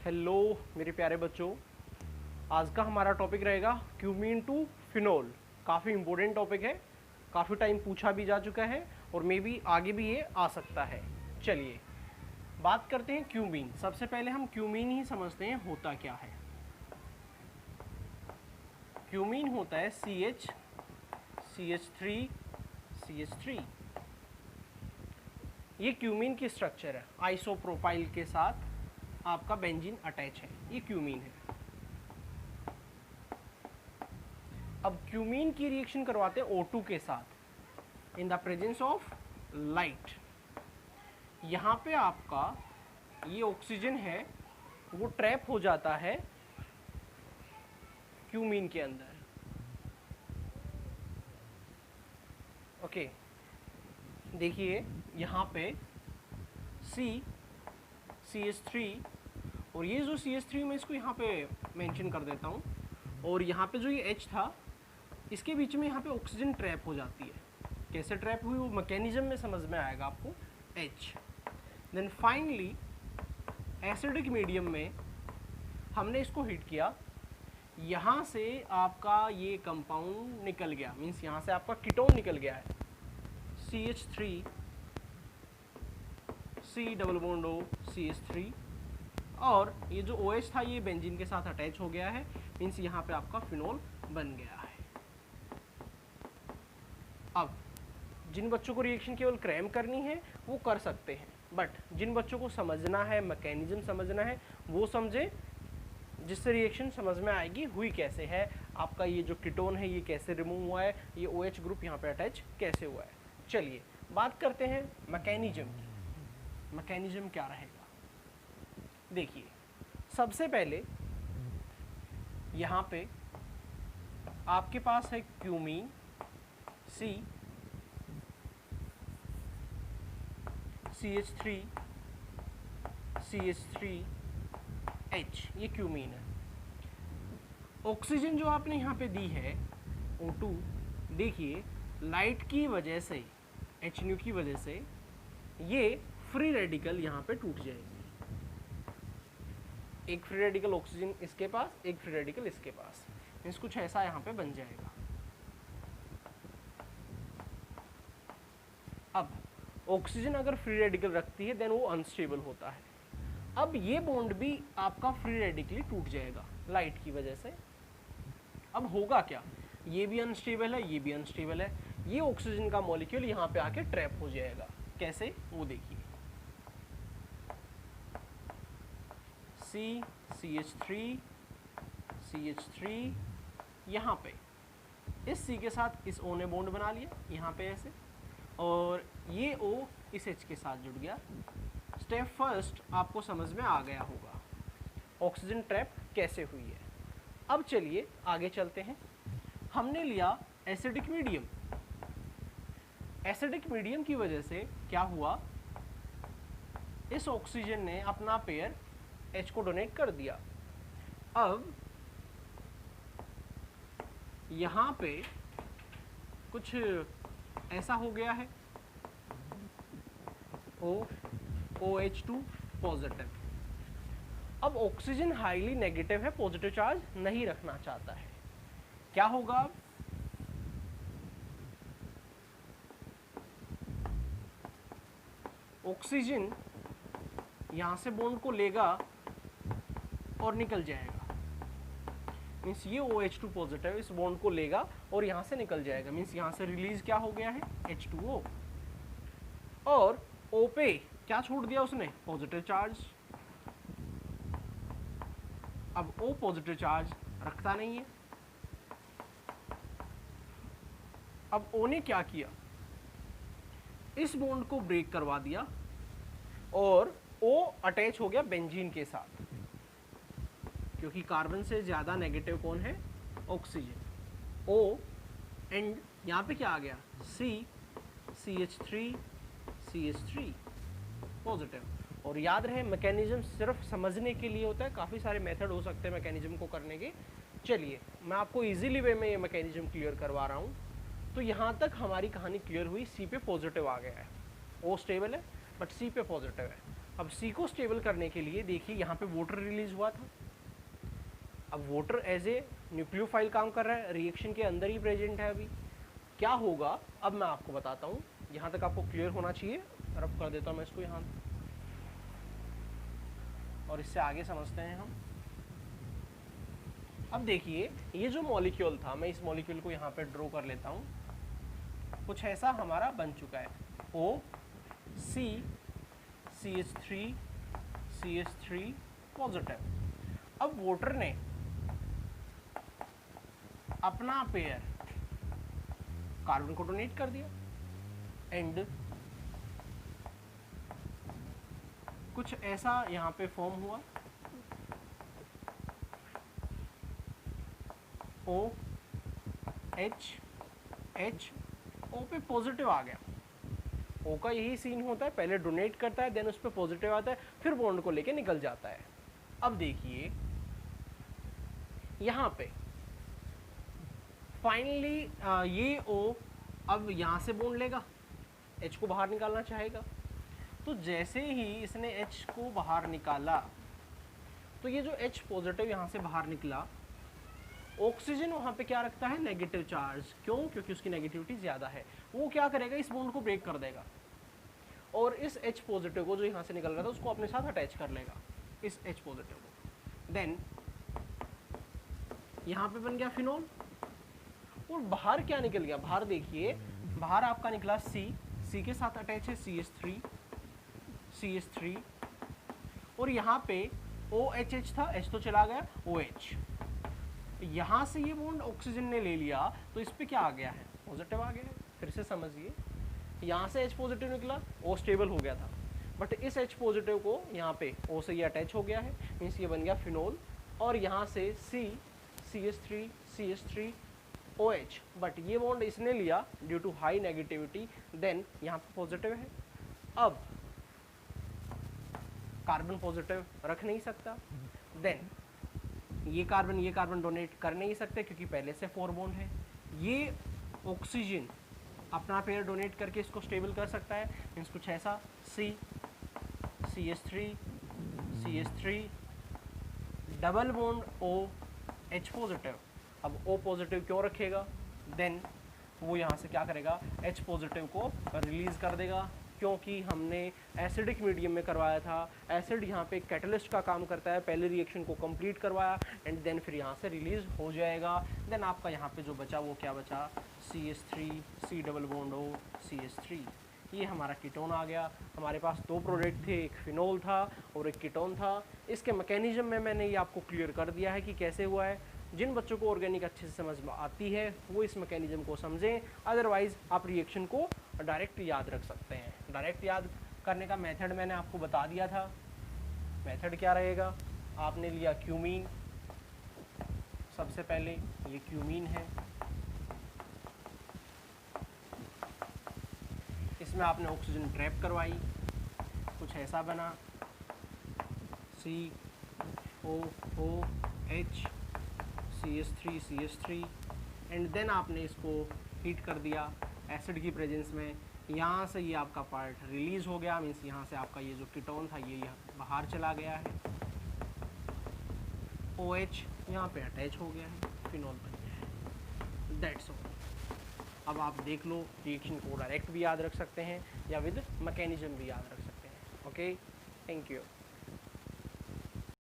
Hello मेरे प्यारे बच्चों, आज का हमारा टॉपिक रहेगा क्यूमीन टू फिनोल। काफ़ी इम्पोर्टेंट टॉपिक है, काफ़ी टाइम पूछा भी जा चुका है और मे बी आगे भी ये आ सकता है। चलिए बात करते हैं क्यूमीन। सबसे पहले हम क्यूमीन ही समझते हैं होता क्या है। क्यूमीन होता है CH3 ये क्यूमीन की स्ट्रक्चर है। आइसोप्रोपाइल के साथ आपका बेंजीन अटैच है, ये क्यूमीन है। अब क्यूमीन की रिएक्शन करवाते हैं O2 के साथ in the presence of light. यहाँ पे आपका ये ऑक्सीजन है वो ट्रैप हो जाता है क्यूमीन के अंदर। ओके, देखिए यहाँ पे CH3 और ये जो CH3 मैं इसको यहाँ पे मेंशन कर देता हूँ, और यहाँ पे जो ये H था इसके बीच में यहाँ पे ऑक्सीजन ट्रैप हो जाती है। कैसे ट्रैप हुई वो मैकेनिज्म में समझ में आएगा आपको। H then finally acidic medium में हमने इसको हीट किया, यहाँ से आपका ये कंपाउंड निकल गया, मीन्स यहाँ से आपका कीटोन निकल गया है CH3 C double bond O CH3, और ये जो OH था ये बेंजीन के साथ अटैच हो गया है, मीन्स यहाँ पे आपका फिनोल बन गया है। अब जिन बच्चों को रिएक्शन केवल क्रैम करनी है वो कर सकते हैं, बट जिन बच्चों को समझना है, मैकेनिज्म समझना है, वो समझे, जिससे रिएक्शन समझ में आएगी हुई कैसे है, आपका ये जो कीटोन है ये कैसे रिमूव हुआ है, ये OH ग्रुप यहाँ पे अटैच कैसे हुआ है। चलिए बात करते हैं मैकेनिज्म की। मैकेनिज्म क्या रहेगा, देखिए सबसे पहले यहाँ पे आपके पास है क्यूमीन CH3 ये क्यूमीन है। ऑक्सीजन जो आपने यहाँ पे दी है O2, देखिए लाइट की वजह से, HNO की वजह से ये फ्री रेडिकल यहाँ पे टूट जाएगी। एक फ्री रेडिकल ऑक्सीजन इसके पास, एक फ्री रेडिकल इसके पास, मीन्स कुछ ऐसा यहाँ पे बन जाएगा। अब ऑक्सीजन अगर फ्री रेडिकल रखती है देन वो अनस्टेबल होता है। अब ये बॉन्ड भी आपका फ्री रेडिकली टूट जाएगा लाइट की वजह से। अब होगा क्या, ये भी अनस्टेबल है, ये भी अनस्टेबल है, ये ऑक्सीजन का मॉलिक्यूल यहाँ पे आके ट्रैप हो जाएगा। कैसे, वो देखिए CH3 यहाँ पे इस C के साथ इस O ने बॉन्ड बना लिया यहाँ पे ऐसे, और ये O इस H के साथ जुड़ गया। स्टेप फर्स्ट आपको समझ में आ गया होगा ऑक्सीजन ट्रैप कैसे हुई है। अब चलिए आगे चलते हैं। हमने लिया एसिडिक मीडियम। एसिडिक मीडियम की वजह से क्या हुआ, इस ऑक्सीजन ने अपना पेयर H को डोनेट कर दिया। अब यहाँ पे कुछ ऐसा हो गया है, OH2 पॉजिटिव। अब ऑक्सीजन हाईली नेगेटिव है, पॉजिटिव चार्ज नहीं रखना चाहता है। क्या होगा, अब ऑक्सीजन यहां से बॉन्ड को लेगा और निकल जाएगा, मीन्स ये OH2 पॉजिटिव इस बॉन्ड को लेगा और यहां से निकल जाएगा, मीन्स यहां से रिलीज क्या हो गया है, H2O, और O पे क्या छोड़ दिया उसने, पॉजिटिव चार्ज। अब O पॉजिटिव चार्ज रखता नहीं है। अब O ने क्या किया, इस बॉन्ड को ब्रेक करवा दिया और O अटैच हो गया बेंजीन के साथ, क्योंकि कार्बन से ज्यादा नेगेटिव कौन है, ऑक्सीजन। O एंड यहाँ पे क्या आ गया, CH3 पॉजिटिव। और याद रहे मैकेनिज्म सिर्फ समझने के लिए होता है, काफ़ी सारे मेथड हो सकते हैं मैकेनिज्म को करने के। चलिए मैं आपको इजीली वे में ये मैकेनिज्म क्लियर करवा रहा हूँ। तो यहाँ तक हमारी कहानी क्लियर हुई, C पे पॉजिटिव आ गया है, O स्टेबल है बट C पे पॉजिटिव है। अब C को स्टेबल करने के लिए देखिए यहाँ पे वाटर रिलीज हुआ था, अब वाटर एज ए न्यूक्लियोफाइल काम कर रहा है, रिएक्शन के अंदर ही प्रेजेंट है। अभी क्या होगा अब मैं आपको बताता हूँ, यहाँ तक आपको क्लियर होना चाहिए। रब कर देता हूँ मैं इसको यहाँ, और इससे आगे समझते हैं हम। अब देखिए ये जो मॉलिक्यूल था, मैं इस मॉलिक्यूल को यहाँ पे ड्रॉ कर लेता हूँ, कुछ ऐसा हमारा बन चुका है, O C CH3 पॉजिटिव। अब वाटर ने अपना पेयर कार्बन को डोनेट कर दिया एंड कुछ ऐसा यहाँ पे फॉर्म हुआ, OH O पे पॉजिटिव आ गया। O का यही सीन होता है, पहले डोनेट करता है, देन उस पर पॉजिटिव आता है, फिर बॉन्ड को लेके निकल जाता है। अब देखिए यहाँ पे फाइनली ये O अब यहाँ से बॉन्ड लेगा, H को बाहर निकालना चाहेगा। तो जैसे ही इसने H को बाहर निकाला, तो ये जो H पॉजिटिव यहाँ से बाहर निकला, ऑक्सीजन वहाँ पे क्या रखता है, नेगेटिव चार्ज। क्यों? क्योंकि उसकी नेगेटिविटी ज़्यादा है। वो क्या करेगा, इस बॉन्ड को ब्रेक कर देगा और इस H पॉजिटिव को जो यहाँ से निकल रहा था उसको अपने साथ अटैच कर लेगा, इस H पॉजिटिव को। देन यहाँ पे बन गया फिनोल, और बाहर क्या निकल गया, बाहर देखिए, बाहर आपका निकला C के साथ अटैच है CH3, और यहाँ पे OHH था, H तो चला गया, OH। यहाँ से ये बॉन्ड ऑक्सीजन ने ले लिया, तो इस पे क्या आ गया है, पॉजिटिव आ गया है। फिर से समझिए, यहाँ से H पॉजिटिव निकला, O स्टेबल हो गया था, बट इस H पॉजिटिव को यहाँ पे O से ये अटैच हो गया है, मीन्स ये बन गया फिनोल। और यहाँ से CH3 OH, बट ये बॉन्ड इसने लिया due to high negativity, then यहाँ पे पॉजिटिव है। अब कार्बन पॉजिटिव रख नहीं सकता, देन ये कार्बन डोनेट कर नहीं सकते क्योंकि पहले से 4 बॉन्ड है। ये ऑक्सीजन अपना पेयर डोनेट करके इसको स्टेबल कर सकता है, मीन्स कुछ ऐसा CH3 double bond OH positive. अब O पॉजिटिव क्यों रखेगा, देन वो यहाँ से क्या करेगा, H पॉजिटिव को रिलीज कर देगा, क्योंकि हमने एसिडिक मीडियम में करवाया था। एसिड यहाँ पे कैटलिस्ट का काम करता है, पहले रिएक्शन को कंप्लीट करवाया एंड देन फिर यहाँ से रिलीज हो जाएगा। देन आपका यहाँ पे जो बचा वो क्या बचा, CH3 double bond O CH3, ये हमारा कीटोन आ गया। हमारे पास 2 प्रोडक्ट थे, एक फिनोल था और एक कीटोन था। इसके मैकेनिज्म में मैंने ये आपको क्लियर कर दिया है कि कैसे हुआ है। जिन बच्चों को ऑर्गेनिक अच्छे से समझ में आती है वो इस मैकेनिज्म को समझें, अदरवाइज आप रिएक्शन को डायरेक्ट याद रख सकते हैं। डायरेक्ट याद करने का मेथड मैंने आपको बता दिया था। मेथड क्या रहेगा, आपने लिया क्यूमीन, सबसे पहले ये क्यूमीन है, इसमें आपने ऑक्सीजन ट्रैप करवाई, कुछ ऐसा बना COOH CH3 एंड देन आपने इसको हीट कर दिया एसिड की प्रेजेंस में। यहाँ से ये आपका पार्ट रिलीज हो गया, मीन्स यहाँ से आपका ये जो कीटोन था ये बाहर चला गया है, OH यहाँ पे अटैच हो गया है, फिनोल बन गया है। That's all. अब आप देख लो, रिएक्शन को डायरेक्ट भी याद रख सकते हैं या विद मैकेनिज्म भी याद रख सकते हैं। Okay, thank you.